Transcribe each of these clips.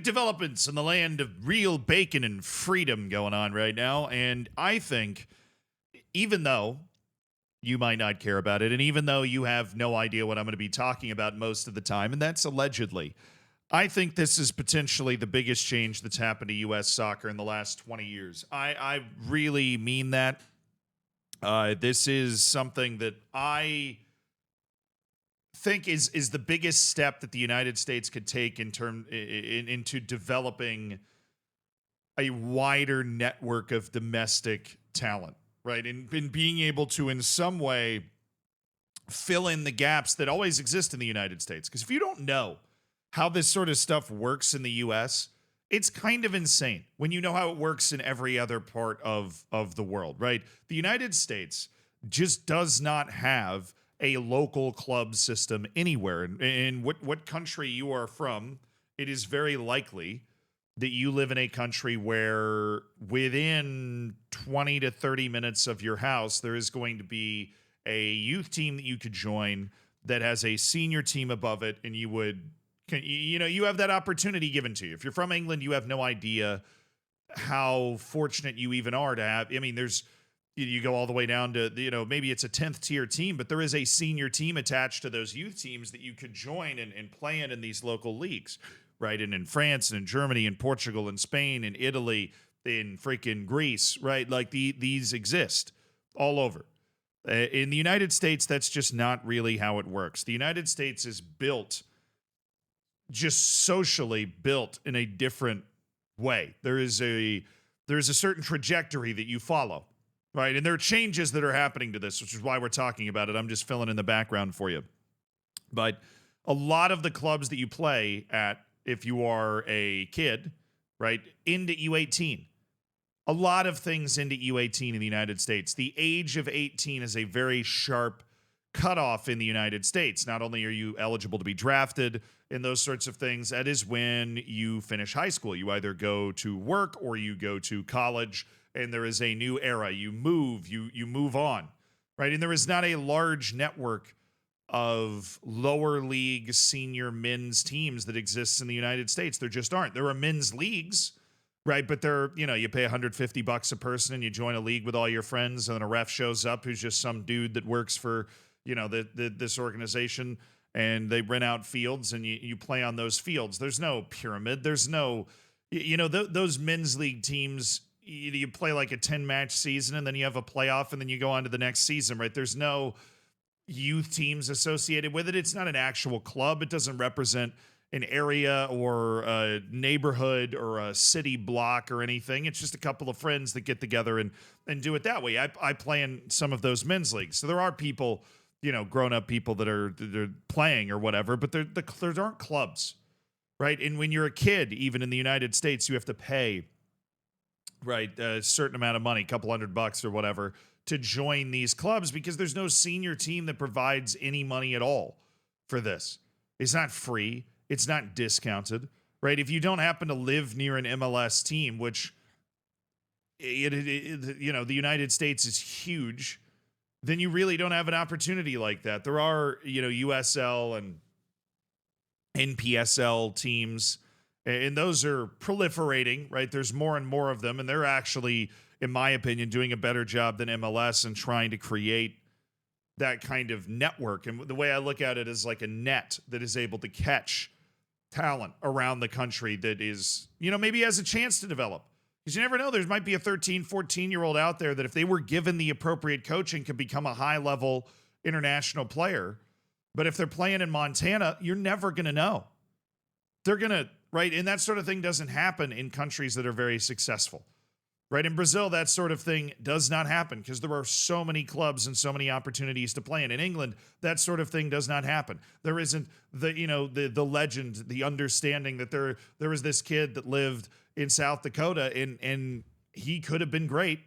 developments in the land of real bacon and freedom going on right now. And I think, even though you might not care about it, and even though you have no idea what I'm going to be talking about most of the time, and that's allegedly, I think this is potentially the biggest change that's happened to U.S. soccer in the last 20 years. I really mean that. This is something that I think is the biggest step that the United States could take into developing a wider network of domestic talent, right? And being able to, in some way, fill in the gaps that always exist in the United States. Because if you don't know how this sort of stuff works in the U.S., it's kind of insane when you know how it works in every other part of the world, right? The United States just does not have a local club system anywhere. In what country you are from, it is very likely that you live in a country where within 20 to 30 minutes of your house, there is going to be a youth team that you could join that has a senior team above it, and you have that opportunity given to you. If you're from England, you have no idea how fortunate you even are to have. I mean, you go all the way down to, maybe it's a 10th tier team, but there is a senior team attached to those youth teams that you could join and play in these local leagues, right? And in France and in Germany and Portugal and Spain and Italy, in freaking Greece, right? Like these exist all over. In the United States, that's just not really how it works. The United States is socially built in a different way. There's a certain trajectory that you follow. Right, and there are changes that are happening to this, which is why we're talking about it. I'm just filling in the background for you. But a lot of the clubs that you play at, if you are a kid, right, into U18, a lot of things into U18 in the United States. The age of 18 is a very sharp cutoff in the United States. Not only are you eligible to be drafted and those sorts of things, that is when you finish high school. You either go to work or you go to college, and there is a new era. You move on, right? And there is not a large network of lower league senior men's teams that exists in the United States. There just aren't. There are men's leagues, right? But you pay $150 a person and you join a league with all your friends, and then a ref shows up who's just some dude that works for, this organization, and they rent out fields and you play on those fields. There's no pyramid. There's no, those men's league teams, you play like a 10-match season, and then you have a playoff, and then you go on to the next season, right? There's no youth teams associated with it. It's not an actual club. It doesn't represent an area or a neighborhood or a city block or anything. It's just a couple of friends that get together and do it that way. I play in some of those men's leagues. So there are people, grown-up people that are playing or whatever, but there aren't clubs, right? And when you're a kid, even in the United States, you have to pay, right, a certain amount of money, a couple $100 or whatever, to join these clubs, because there's no senior team that provides any money at all for this. It's not free. It's not discounted, right? If you don't happen to live near an MLS team, which, the United States is huge, then you really don't have an opportunity like that. There are, USL and NPSL teams, and those are proliferating, right? There's more and more of them, and they're actually, in my opinion, doing a better job than MLS and trying to create that kind of network. And the way I look at it is like a net that is able to catch talent around the country that is, maybe has a chance to develop. Because you never know, there might be a 13, 14-year-old out there that if they were given the appropriate coaching could become a high-level international player. But if they're playing in Montana, you're never going to know. They're going to, right? And that sort of thing doesn't happen in countries that are very successful, right? In Brazil, that sort of thing does not happen because there are so many clubs and so many opportunities to play in. In England, that sort of thing does not happen. There isn't the legend, the understanding that there was this kid that lived in South Dakota and he could have been great,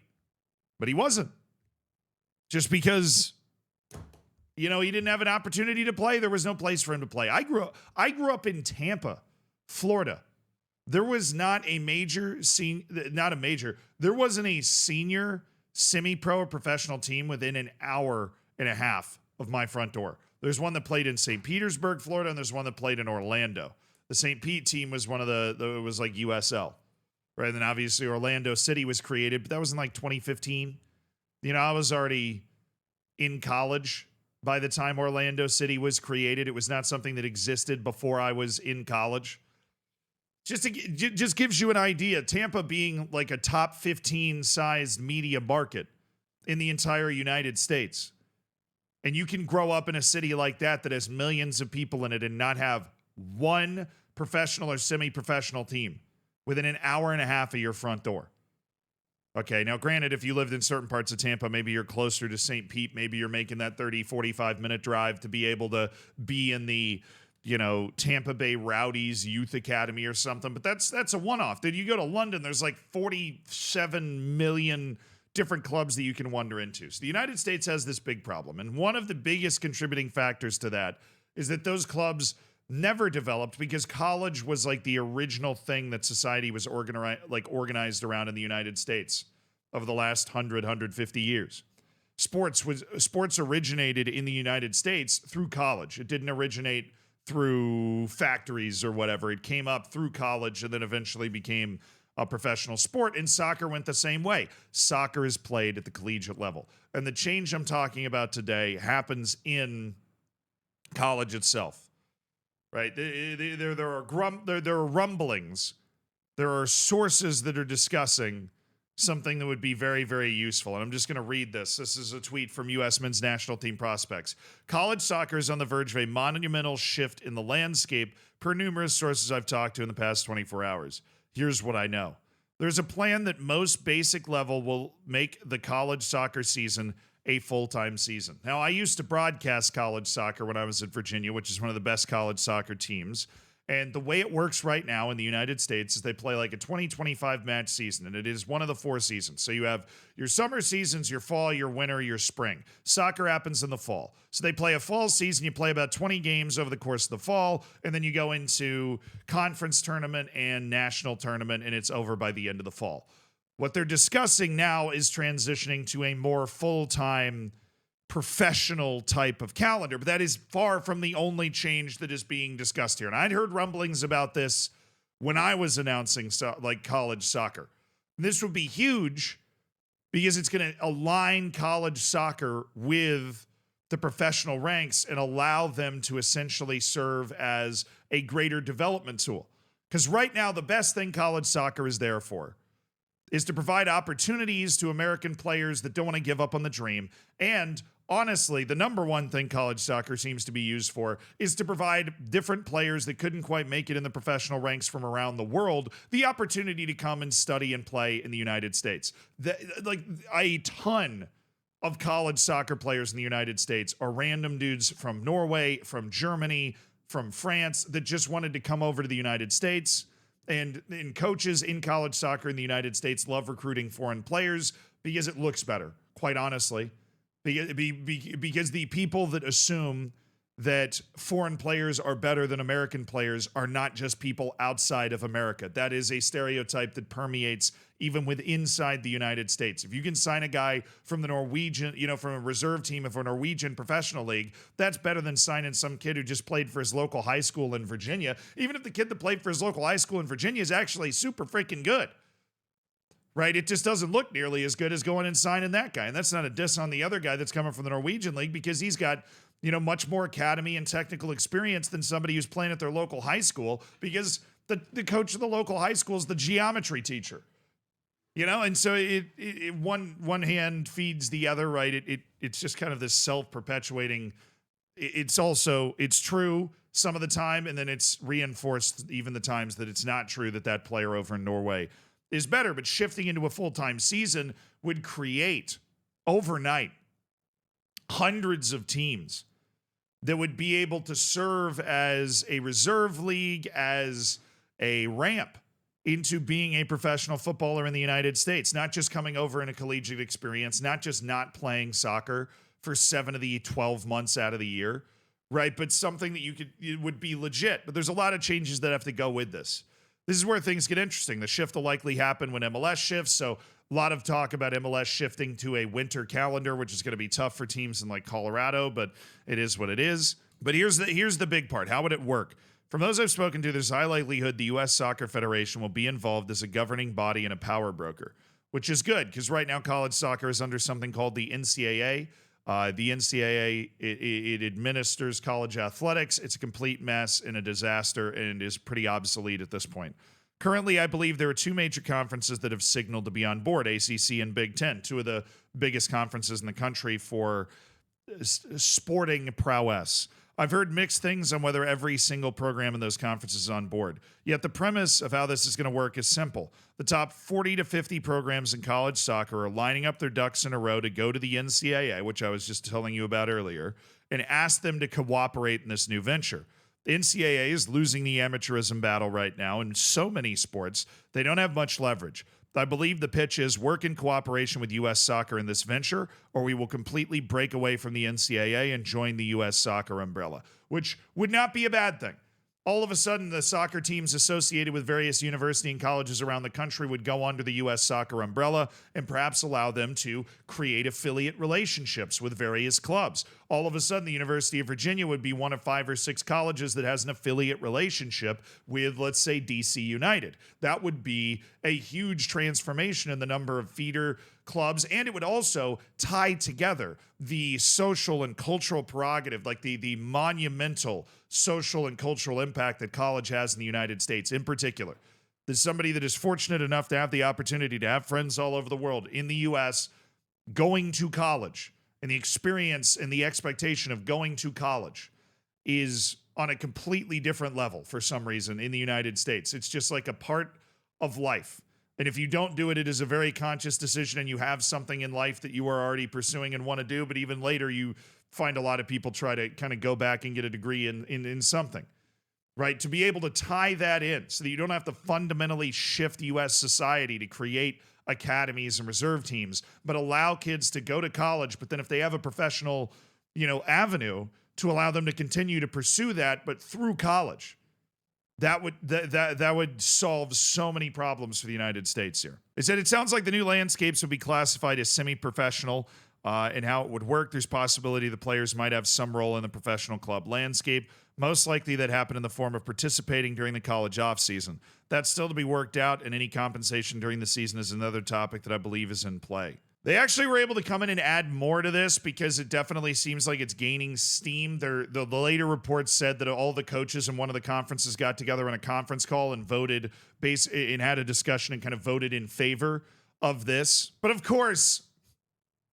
but he wasn't. Just because, he didn't have an opportunity to play, there was no place for him to play. I grew up in Tampa, Florida. There was there wasn't a senior semi-pro or professional team within an hour and a half of my front door. There's one that played in St. Petersburg, Florida, and there's one that played in Orlando. The St. Pete team was one of it was like USL, right? And then obviously Orlando City was created, but that was in like 2015. I was already in college by the time Orlando City was created. It was not something that existed before I was in college. Just gives you an idea. Tampa being like a top 15 sized media market in the entire United States. And you can grow up in a city like that has millions of people in it and not have one professional or semi-professional team within an hour and a half of your front door. Okay, now granted, if you lived in certain parts of Tampa, maybe you're closer to St. Pete, maybe you're making that 30, 45-minute drive to be able to be in the, Tampa Bay Rowdies Youth Academy or something, but that's a one-off. Then you go to London, there's like 47 million different clubs that you can wander into. So the United States has this big problem, and one of the biggest contributing factors to that is that those clubs never developed because college was like the original thing that society was organized around in the United States over the last 150 years. Sports originated in the United States through college. It didn't originate through factories or whatever. It came up through college and then eventually became a professional sport, and soccer went the same way. Soccer is played at the collegiate level. And the change I'm talking about today happens in college itself. Right, there are rumblings, there are sources that are discussing something that would be very, very useful. And I'm just going to read this. This is a tweet from U.S. men's national team prospects. College soccer is on the verge of a monumental shift in the landscape, per numerous sources I've talked to in the past 24 hours. Here's what I know. There's a plan that most basic level will make the college soccer season a full-time season. Now, I used to broadcast college soccer when I was at Virginia, which is one of the best college soccer teams. And the way it works right now in the United States is they play like a 20-25 match season, and it is one of the 4 seasons. So you have your summer seasons, your fall, your winter, your spring. Soccer happens in the fall. So they play a fall season. You play about 20 games over the course of the fall, and then you go into conference tournament and national tournament, and it's over by the end of the fall. What they're discussing now is transitioning to a more full-time professional type of calendar, but that is far from the only change that is being discussed here. And I'd heard rumblings about this when I was announcing college soccer. This would be huge because it's going to align college soccer with the professional ranks and allow them to essentially serve as a greater development tool. Because right now, the best thing college soccer is there for is to provide opportunities to American players that don't want to give up on the dream. And honestly, the number one thing college soccer seems to be used for is to provide different players that couldn't quite make it in the professional ranks from around the world the opportunity to come and study and play in the United States. A ton of college soccer players in the United States are random dudes from Norway, from Germany, from France that just wanted to come over to the United States. And coaches in college soccer in the United States love recruiting foreign players because it looks better, quite honestly. Because the people that assume that foreign players are better than American players are not just people outside of America. That is a stereotype that permeates even inside the United States. If you can sign a guy from the Norwegian, from a reserve team of a Norwegian professional league, that's better than signing some kid who just played for his local high school in Virginia, even if the kid that played for his local high school in Virginia is actually super freaking good. Right? It just doesn't look nearly as good as going and signing that guy. And that's not a diss on the other guy that's coming from the Norwegian league because he's got, much more academy and technical experience than somebody who's playing at their local high school because the coach of the local high school is the geometry teacher. And so one hand feeds the other, right? It's just kind of this self-perpetuating. It's true some of the time, and then it's reinforced even the times that it's not true that player over in Norway is better. But shifting into a full-time season would create overnight hundreds of teams that would be able to serve as a reserve league, as a ramp into being a professional footballer in the United States, not just coming over in a collegiate experience, not just not playing soccer for 7 of the 12 months out of the year, right? But something that it would be legit. But there's a lot of changes that have to go with this. This is where things get interesting. The shift will likely happen when MLS shifts. So a lot of talk about MLS shifting to a winter calendar, which is going to be tough for teams in like Colorado, but it is what it is. But here's the big part. How would it work? From those I've spoken to, there's high likelihood the U.S. Soccer Federation will be involved as a governing body and a power broker, which is good because right now college soccer is under something called the NCAA. The NCAA, it administers college athletics. It's a complete mess and a disaster and is pretty obsolete at this point. Currently, I believe there are two major conferences that have signaled to be on board, ACC and Big Ten, two of the biggest conferences in the country for sporting prowess. I've heard mixed things on whether every single program in those conferences is on board. Yet the premise of how this is going to work is simple. The top 40 to 50 programs in college soccer are lining up their ducks in a row to go to the NCAA, which I was just telling you about earlier, and ask them to cooperate in this new venture. The NCAA is losing the amateurism battle right now in so many sports. They don't have much leverage. I believe the pitch is work in cooperation with U.S. Soccer in this venture, or we will completely break away from the NCAA and join the U.S. Soccer umbrella, which would not be a bad thing. All of a sudden, the soccer teams associated with various university and colleges around the country would go under the U.S. Soccer umbrella and perhaps allow them to create affiliate relationships with various clubs. All of a sudden, the University of Virginia would be one of 5 or 6 colleges that has an affiliate relationship with, let's say, DC United. That would be a huge transformation in the number of feeder clubs, and it would also tie together the social and cultural prerogative, like the monumental social and cultural impact that college has in the United States in particular. There's somebody that is fortunate enough to have the opportunity to have friends all over the world in the U.S. going to college, and the experience and the expectation of going to college is on a completely different level for some reason in the United States. It's just like a part of life. And if you don't do it, it is a very conscious decision and you have something in life that you are already pursuing and want to do. But even later, you find a lot of people try to kind of go back and get a degree in something, right? To be able to tie that in so that you don't have to fundamentally shift U.S. society to create academies and reserve teams, but allow kids to go to college. But then if they have a professional, avenue, to allow them to continue to pursue that, but through college. That would solve so many problems for the United States here. They said it sounds like the new landscapes would be classified as semi-professional, and how it would work. There's possibility the players might have some role in the professional club landscape. Most likely that happened in the form of participating during the college offseason. That's still to be worked out, and any compensation during the season is another topic that I believe is in play. They actually were able to come in and add more to this because it definitely seems like it's gaining steam. The later reports said that all the coaches in one of the conferences got together on a conference call and voted and had a discussion and kind of voted in favor of this. But of course,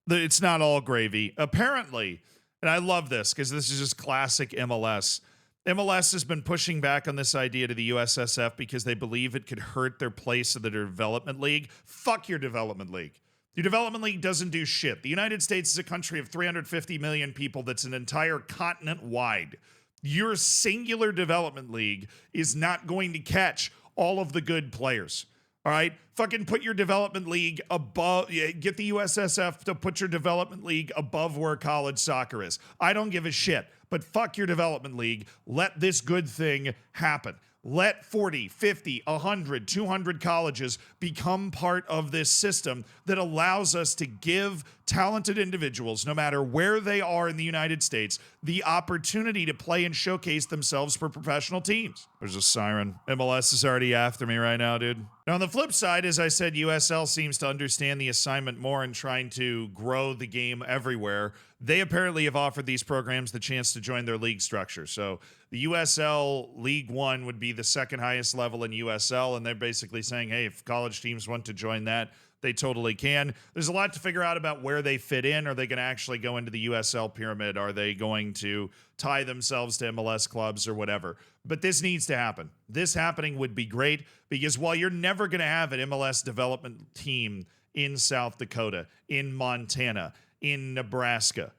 it's not all gravy. Apparently, and I love this because this is just classic MLS. MLS has been pushing back on this idea to the USSF because they believe it could hurt their place in the development league. Fuck your development league. Your development league doesn't do shit. The United States is a country of 350 million people that's an entire continent wide. Your singular development league is not going to catch all of the good players. All right? Fucking put your development league above, get the USSF to put your development league above where college soccer is. I don't give a shit, but fuck your development league. Let this good thing happen. Let 40, 50, 100, 200 colleges become part of this system that allows us to give talented individuals, no matter where they are in the United States, the opportunity to play and showcase themselves for professional teams. There's a siren. MLS is already after me right now, dude. Now, on the flip side, as I said, USL seems to understand the assignment more in trying to grow the game everywhere. They apparently have offered these programs the chance to join their league structure. So the USL League One would be the second highest level in USL, and they're basically saying, hey, if college teams want to join that, they totally can. There's a lot to figure out about where they fit in. Are they going to actually go into the USL pyramid? Are they going to tie themselves to MLS clubs or whatever? But this needs to happen. This happening would be great because while you're never going to have an MLS development team in South Dakota, in Montana, in Nebraska,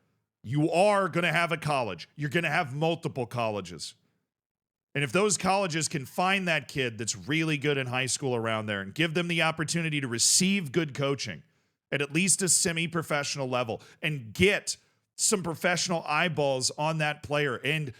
you are going to have a college. You're going to have multiple colleges. And if those colleges can find that kid that's really good in high school around there and give them the opportunity to receive good coaching at least a semi-professional level and get some professional eyeballs on that player, and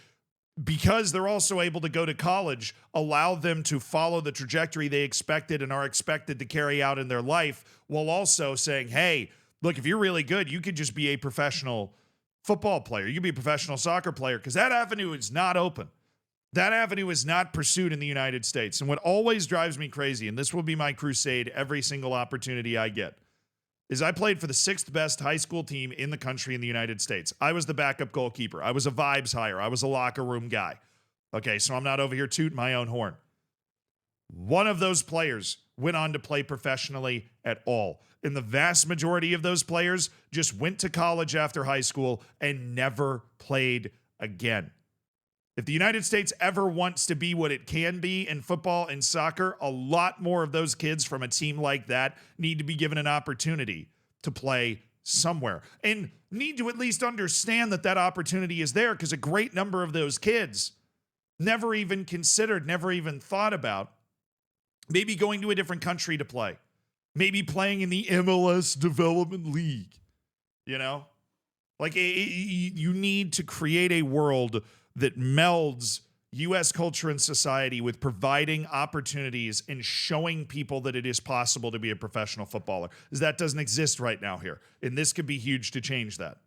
because they're also able to go to college, allow them to follow the trajectory they expected and are expected to carry out in their life, while also saying, hey, look, if you're really good, you could just be a professional football player. You could be a professional soccer player, because that avenue is not open. That avenue is not pursued in the United States. And what always drives me crazy, and this will be my crusade every single opportunity I get, is I played for the 6th best high school team in the country in the United States. I was the backup goalkeeper. I was a vibes hire. I was a locker room guy. Okay, so I'm not over here tooting my own horn. One of those players went on to play professionally at all. And the vast majority of those players just went to college after high school and never played again. If the United States ever wants to be what it can be in football and soccer, a lot more of those kids from a team like that need to be given an opportunity to play somewhere and need to at least understand that that opportunity is there, because a great number of those kids never even considered, never even thought about maybe going to a different country to play, maybe playing in the MLS Development League, you know? Like, you need to create a world that melds U.S. culture and society with providing opportunities and showing people that it is possible to be a professional footballer. Because that doesn't exist right now here. And this could be huge to change that.